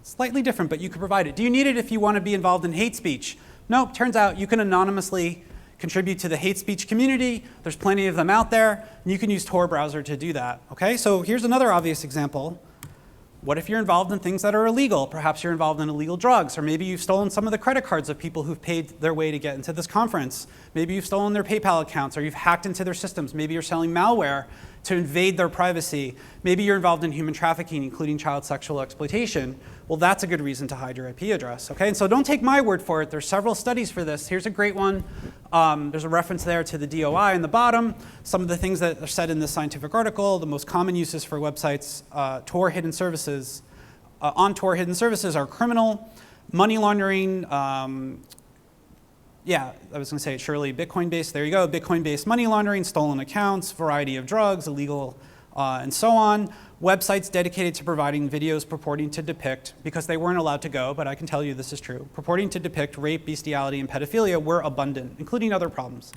S1: Slightly different, but you could provide it. Do you need it if you want to be involved in hate speech? Nope, turns out you can anonymously contribute to the hate speech community. There's plenty of them out there, and you can use Tor browser to do that. Okay, so here's another obvious example. What if you're involved in things that are illegal? Perhaps you're involved in illegal drugs, or maybe you've stolen some of the credit cards of people who've paid their way to get into this conference. Maybe you've stolen their PayPal accounts, or you've hacked into their systems. Maybe you're selling malware to invade their privacy. Maybe you're involved in human trafficking, including child sexual exploitation. Well, that's a good reason to hide your IP address, okay? And so don't take my word for it. There's several studies for this. Here's a great one. There's a reference there to the DOI in the bottom. Some of the things that are said in this scientific article, the most common uses for websites, Tor hidden services, on Tor hidden services are criminal, money laundering, yeah, I was going to say it, surely Bitcoin-based. There you go, Bitcoin-based money laundering, stolen accounts, variety of drugs, illegal, and so on. Websites dedicated to providing videos purporting to depict, because they weren't allowed to go, but I can tell you this is true, purporting to depict rape, bestiality, and pedophilia were abundant, including other problems.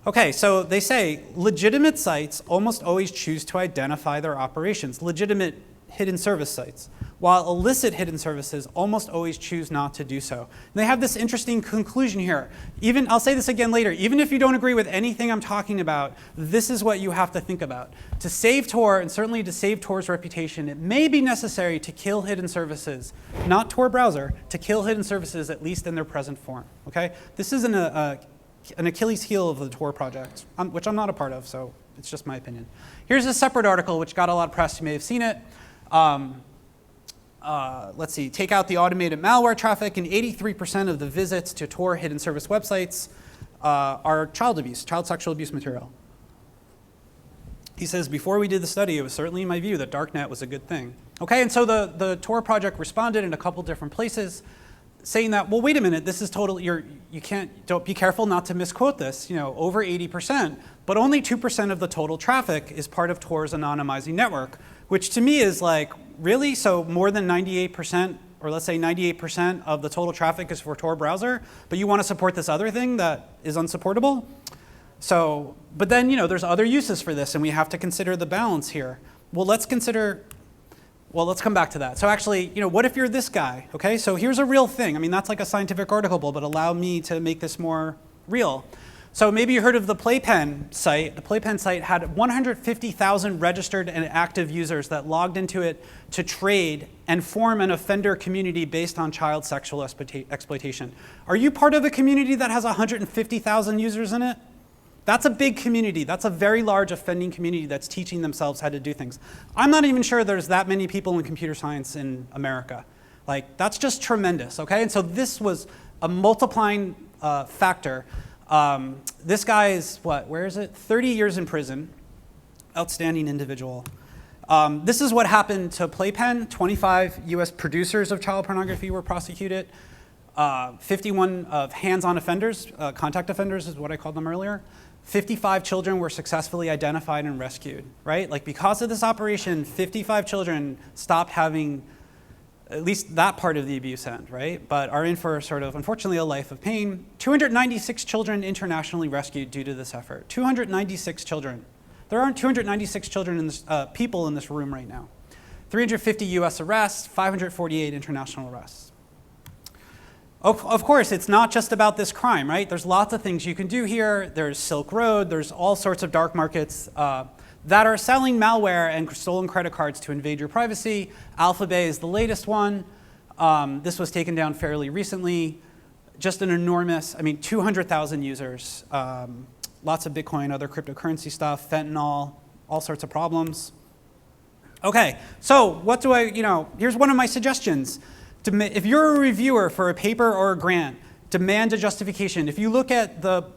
S1: Okay, so they say legitimate sites almost always choose to identify their operations, legitimate hidden service sites, while illicit hidden services almost always choose not to do so. And they have this interesting conclusion here. Even, I'll say this again later, even if you don't agree with anything I'm talking about, this is what you have to think about. To save Tor, and certainly to save Tor's reputation, it may be necessary to kill hidden services, not Tor browser, to kill hidden services at least in their present form, okay? This is an Achilles heel of the Tor project, which I'm not a part of, so it's just my opinion. Here's a separate article which got a lot of press, you may have seen it. let's see, take out the automated malware traffic, and 83% of the visits to Tor hidden service websites are child abuse, child sexual abuse material. He says, before we did the study, it was certainly my view that darknet was a good thing. Okay, and so the Tor project responded in a couple different places, saying that, well, wait a minute, this is totally, don't be careful not to misquote this, over 80%, but only 2% of the total traffic is part of Tor's anonymizing network, which to me is like, really? So more than 98%, or let's say 98% of the total traffic is for Tor browser, but you want to support this other thing that is unsupportable? So, but then, there's other uses for this, and we have to consider the balance here. Well, let's come back to that. So actually, what if you're this guy, okay? So here's a real thing. I mean, that's like a scientific article, but allow me to make this more real. So maybe you heard of the Playpen site. The Playpen site had 150,000 registered and active users that logged into it to trade and form an offender community based on child sexual exploitation. Are you part of a community that has 150,000 users in it? That's a big community. That's a very large offending community that's teaching themselves how to do things. I'm not even sure there's that many people in computer science in America. Like, that's just tremendous, okay? And so this was a multiplying factor. This guy is, where is it? 30 years in prison. Outstanding individual. This is what happened to Playpen. 25 US producers of child pornography were prosecuted. 51 of hands-on offenders, contact offenders is what I called them earlier. 55 children were successfully identified and rescued, right? Like, because of this operation, 55 children stopped having at least that part of the abuse end, right? But are in for sort of, unfortunately, a life of pain. 296 children internationally rescued due to this effort. 296 children. There aren't 296 children in this, people in this room right now. 350 US arrests, 548 international arrests. Of course, it's not just about this crime, right? There's lots of things you can do here. There's Silk Road. There's all sorts of dark markets that are selling malware and stolen credit cards to invade your privacy. Alphabet is the latest one. This was taken down fairly recently. Just an enormous, 200,000 users. Lots of Bitcoin, other cryptocurrency stuff, fentanyl, all sorts of problems. Okay, so what do here's one of my suggestions. If you're a reviewer for a paper or a grant, demand a justification. If you look at the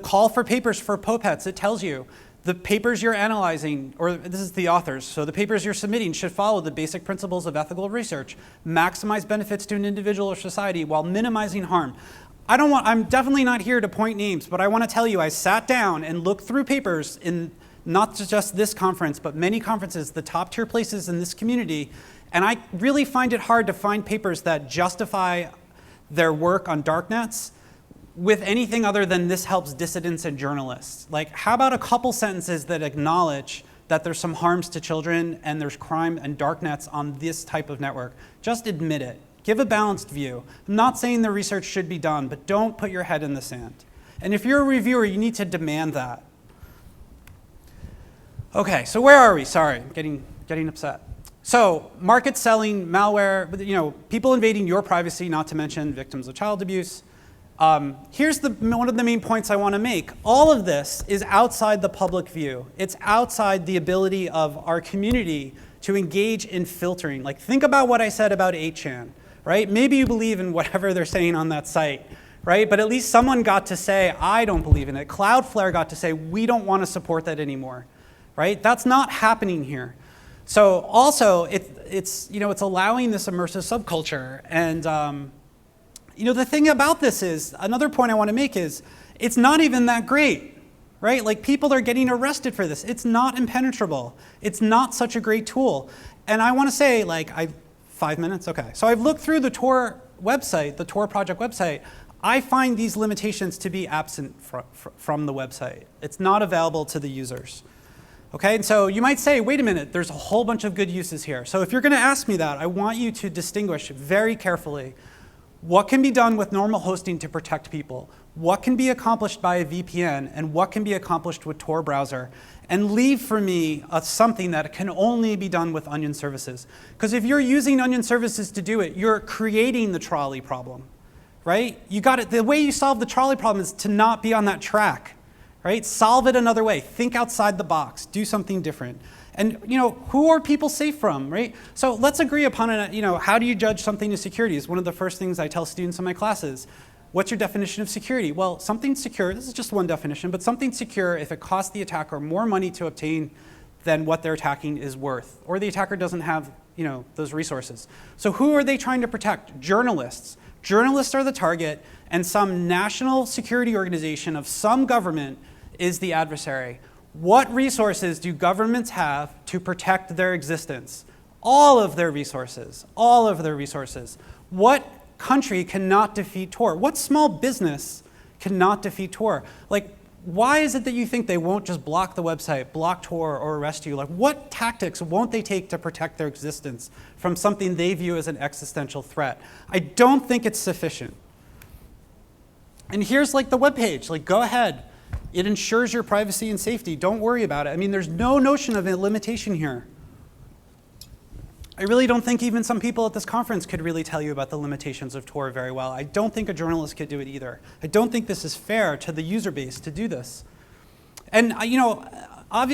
S1: call for papers for POPETs, it tells you the papers you're analyzing, or this is the authors, so the papers you're submitting should follow the basic principles of ethical research, maximize benefits to an individual or society while minimizing harm. I'm definitely not here to point names, but I want to tell you, I sat down and looked through papers in not just this conference, but many conferences, the top tier places in this community, and I really find it hard to find papers that justify their work on darknets with anything other than this helps dissidents and journalists. Like, how about a couple sentences that acknowledge that there's some harms to children and there's crime and darknets on this type of network? Just admit it. Give a balanced view. I'm not saying the research should be done, but don't put your head in the sand. And if you're a reviewer, you need to demand that. Okay, so where are we? Sorry, I'm getting upset. So, market selling, malware, people invading your privacy, not to mention victims of child abuse. Here's one of the main points I want to make. All of this is outside the public view. It's outside the ability of our community to engage in filtering. Like, think about what I said about 8chan, right? Maybe you believe in whatever they're saying on that site, right? But at least someone got to say, I don't believe in it. Cloudflare got to say, we don't want to support that anymore, right? That's not happening here. So also, it's allowing this immersive subculture. And the thing about this is, another point I want to make is, it's not even that great, right? Like, people are getting arrested for this. It's not impenetrable. It's not such a great tool. And I want to say, 5 minutes? Okay. So I've looked through the Tor website, the Tor project website. I find these limitations to be absent from the website. It's not available to the users. Okay, and so you might say, wait a minute, there's a whole bunch of good uses here. So if you're going to ask me that, I want you to distinguish very carefully what can be done with normal hosting to protect people, what can be accomplished by a VPN, and what can be accomplished with Tor browser, and leave for me something that can only be done with Onion services. Because if you're using Onion services to do it, you're creating the trolley problem, right? You got it. The way you solve the trolley problem is to not be on that track, right? Solve it another way. Think outside the box. Do something different. And who are people safe from, right? So let's agree upon how do you judge something as security? Is one of the first things I tell students in my classes. What's your definition of security? Well, something's secure, this is just one definition, but something's secure if it costs the attacker more money to obtain than what they're attacking is worth, or the attacker doesn't have those resources. So who are they trying to protect? Journalists. Journalists are the target, and some national security organization of some government is the adversary. What resources do governments have to protect their existence? All of their resources, all of their resources. What country cannot defeat Tor? What small business cannot defeat Tor? Like, why is it that you think they won't just block the website, block Tor, or arrest you? Like, what tactics won't they take to protect their existence from something they view as an existential threat? I don't think it's sufficient. And here's like the webpage, like go ahead. It ensures your privacy and safety. Don't worry about it. I mean, there's no notion of a limitation here. I really don't think even some people at this conference could really tell you about the limitations of Tor very well. I don't think a journalist could do it either. I don't think this is fair to the user base to do this. And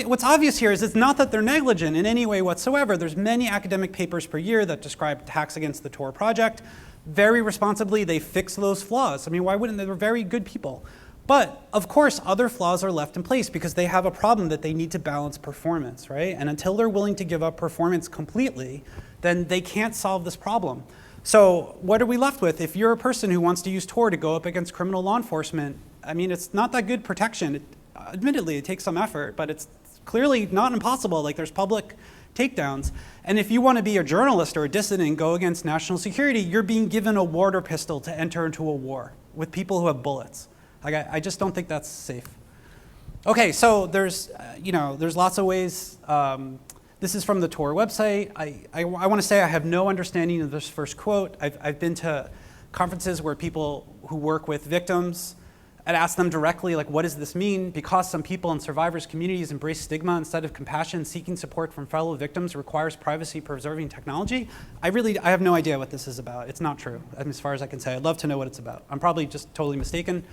S1: what's obvious here is it's not that they're negligent in any way whatsoever. There's many academic papers per year that describe attacks against the Tor project. Very responsibly, they fix those flaws. I mean, why wouldn't they? They're very good people. But, of course, other flaws are left in place because they have a problem that they need to balance performance, right? And until they're willing to give up performance completely, then they can't solve this problem. So what are we left with? If you're a person who wants to use Tor to go up against criminal law enforcement, I mean, it's not that good protection. Admittedly, it takes some effort, but it's clearly not impossible. Like, there's public takedowns. And if you want to be a journalist or a dissident and go against national security, you're being given a water pistol to enter into a war with people who have bullets. Like, I just don't think that's safe. Okay, so there's lots of ways. This is from the Tor website. I want to say I have no understanding of this first quote. I've been to conferences where people who work with victims and ask them directly, like, what does this mean? Because some people in survivors' communities embrace stigma instead of compassion, seeking support from fellow victims requires privacy-preserving technology. I have no idea what this is about. It's not true, as far as I can say. I'd love to know what it's about. I'm probably just totally mistaken.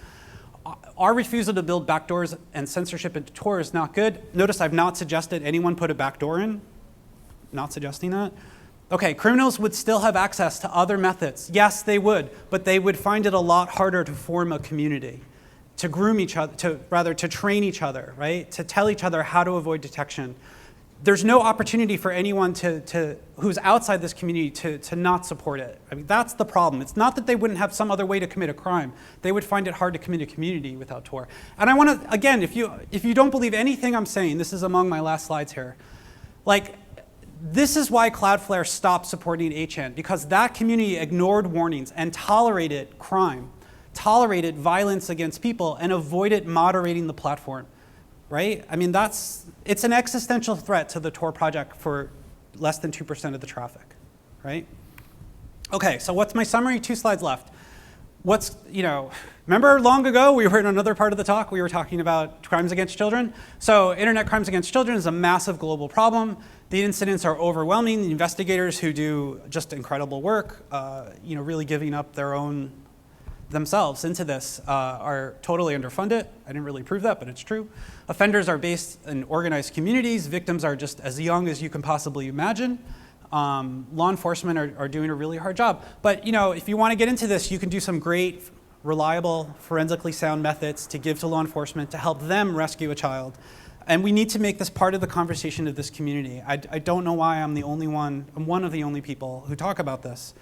S1: Our refusal to build backdoors and censorship into Tor is not good. Notice I've not suggested anyone put a backdoor in. Not suggesting that. Okay, criminals would still have access to other methods. Yes, they would, but they would find it a lot harder to form a community, to groom each other, to train each other, right? To tell each other how to avoid detection. There's no opportunity for anyone who's outside this community to not support it. I mean, that's the problem. It's not that they wouldn't have some other way to commit a crime. They would find it hard to commit a community without Tor. And I want to, again, if you don't believe anything I'm saying, this is among my last slides here. Like, this is why Cloudflare stopped supporting HN, because that community ignored warnings and tolerated crime, tolerated violence against people, and avoided moderating the platform. Right? I mean, it's an existential threat to the Tor project for less than 2% of the traffic, right? Okay, so what's my summary? 2 slides left. Remember long ago, we were in another part of the talk, we were talking about crimes against children. So internet crimes against children is a massive global problem. The incidents are overwhelming. The investigators who do just incredible work, really giving up themselves into this are totally underfunded. I didn't really prove that, but it's true. Offenders are based in organized communities. Victims are just as young as you can possibly imagine. Law enforcement are doing a really hard job. But if you want to get into this, you can do some great, reliable, forensically sound methods to give to law enforcement to help them rescue a child. And we need to make this part of the conversation of this community. I don't know why I'm one of the only people who talk about this.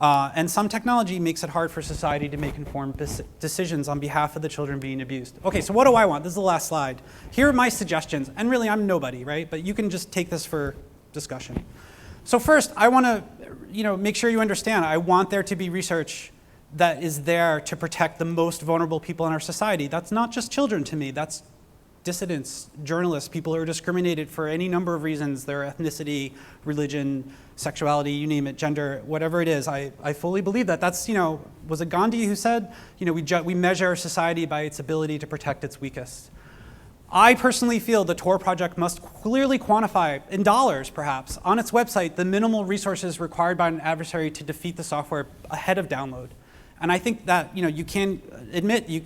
S1: And some technology makes it hard for society to make informed decisions on behalf of the children being abused. Okay, so what do I want? This is the last slide. Here are my suggestions. And really, I'm nobody, right? But you can just take this for discussion. So first, I want to make sure you understand, I want there to be research that is there to protect the most vulnerable people in our society. That's not just children to me. That's dissidents, journalists, people who are discriminated for any number of reasons, their ethnicity, religion, sexuality, you name it, gender, whatever it is. I fully believe that. That's, was it Gandhi who said, we measure our society by its ability to protect its weakest. I personally feel the Tor project must clearly quantify, in dollars perhaps, on its website, the minimal resources required by an adversary to defeat the software ahead of download. And I think that, you can admit,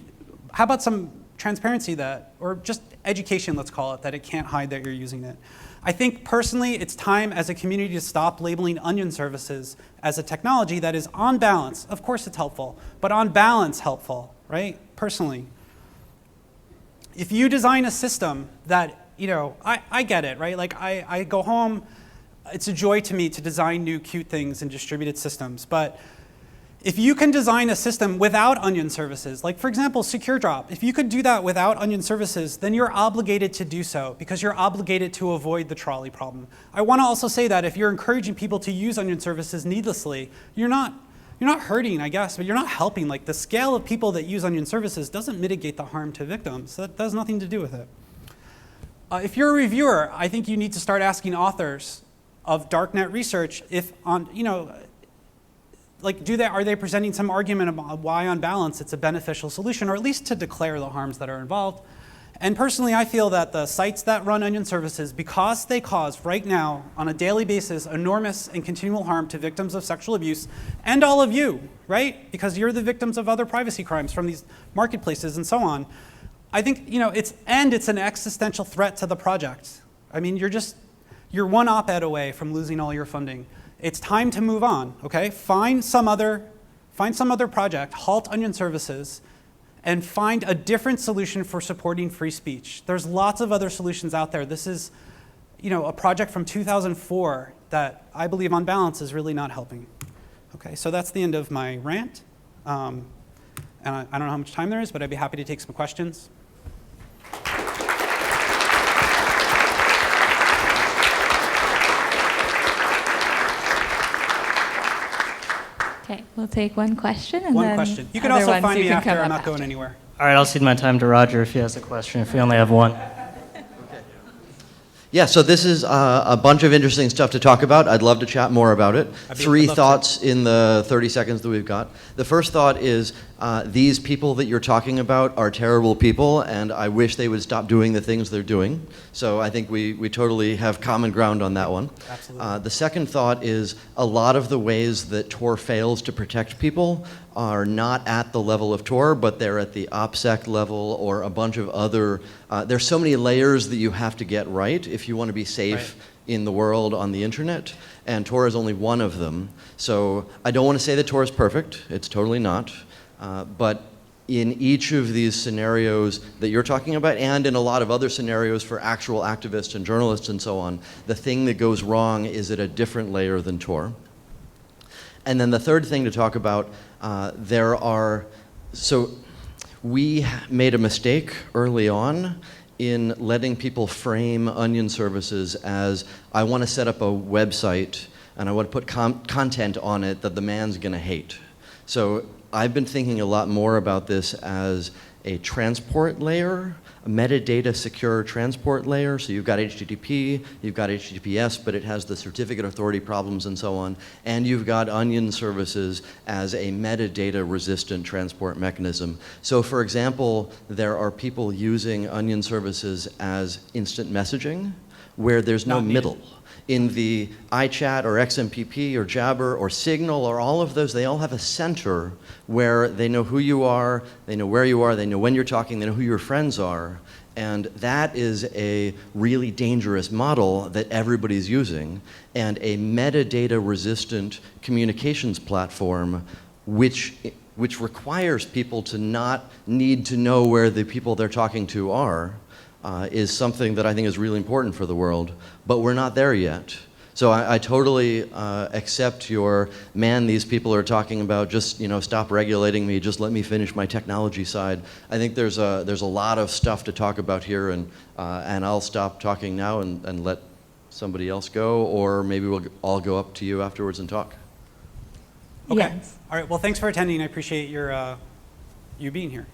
S1: how about some transparency that, or just education, let's call it, that it can't hide that you're using it. I think personally it's time as a community to stop labeling onion services as a technology that is on balance. Of course it's helpful, but on balance helpful, right? Personally. If you design a system that, I get it, right? Like I go home, it's a joy to me to design new cute things in distributed systems, but if you can design a system without onion services, like for example, Secure Drop, if you could do that without onion services, then you're obligated to do so because you're obligated to avoid the trolley problem. I want to also say that if you're encouraging people to use onion services needlessly, you're not hurting, I guess, but you're not helping. Like the scale of people that use onion services doesn't mitigate the harm to victims. That has nothing to do with it. If you're a reviewer, I think you need to start asking authors of darknet research if are they presenting some argument about why on balance it's a beneficial solution, or at least to declare the harms that are involved. And personally, I feel that the sites that run onion services, because they cause right now on a daily basis enormous and continual harm to victims of sexual abuse, and all of you, right? Because you're the victims of other privacy crimes from these marketplaces and so on. I think it's an existential threat to the project. I mean, you're one op-ed away from losing all your funding. It's time to move on, okay? Find some other project, halt onion services, and find a different solution for supporting free speech. There's lots of other solutions out there. This is, a project from 2004 that I believe on balance is really not helping. Okay, so that's the end of my rant. And I don't know how much time there is, but I'd be happy to take some questions.
S2: Okay, we'll take one question and
S1: One
S2: then
S1: question. You can also find me after. I'm not
S2: after.
S1: going anywhere.
S3: All right, I'll cede my time to Roger if he has a question, if we only have one.
S4: Yeah, so this is a bunch of interesting stuff to talk about. I'd love to chat more about it. Three thoughts in the 30 seconds that we've got. The first thought is these people that you're talking about are terrible people, and I wish they would stop doing the things they're doing. So I think we totally have common ground on that one.
S1: Absolutely.
S4: The second thought is a lot of the ways that Tor fails to protect people are not at the level of Tor, but they're at the OPSEC level or a bunch of other, there's so many layers that you have to get right if you want to be safe in the world on the internet, and Tor is only one of them. So I don't want to say that Tor is perfect, it's totally not, but in each of these scenarios that you're talking about, and in a lot of other scenarios for actual activists and journalists and so on, the thing that goes wrong is at a different layer than Tor. And then the third thing to talk about, so we made a mistake early on in letting people frame onion services as, I want to set up a website and I want to put content on it that the man's going to hate. So I've been thinking a lot more about this as a transport layer, a metadata secure transport layer. So you've got HTTP, you've got HTTPS, but it has the certificate authority problems and so on. And you've got onion services as a metadata resistant transport mechanism. So for example, there are people using onion services as instant messaging where there's no middle. In the iChat or XMPP or Jabber or Signal or all of those, they all have a center where they know who you are, they know where you are, they know when you're talking, they know who your friends are. And that is a really dangerous model that everybody's using. And a metadata resistant communications platform which requires people to not need to know where the people they're talking to are, is something that I think is really important for the world, but we're not there yet. So I totally accept your, man, these people are talking about just, stop regulating me, just let me finish my technology side. I think there's a lot of stuff to talk about here, and I'll stop talking now and let somebody else go, or maybe we'll all go up to you afterwards and talk.
S1: Okay.
S2: Yes.
S1: All right. Well, thanks for attending. I appreciate your you being here.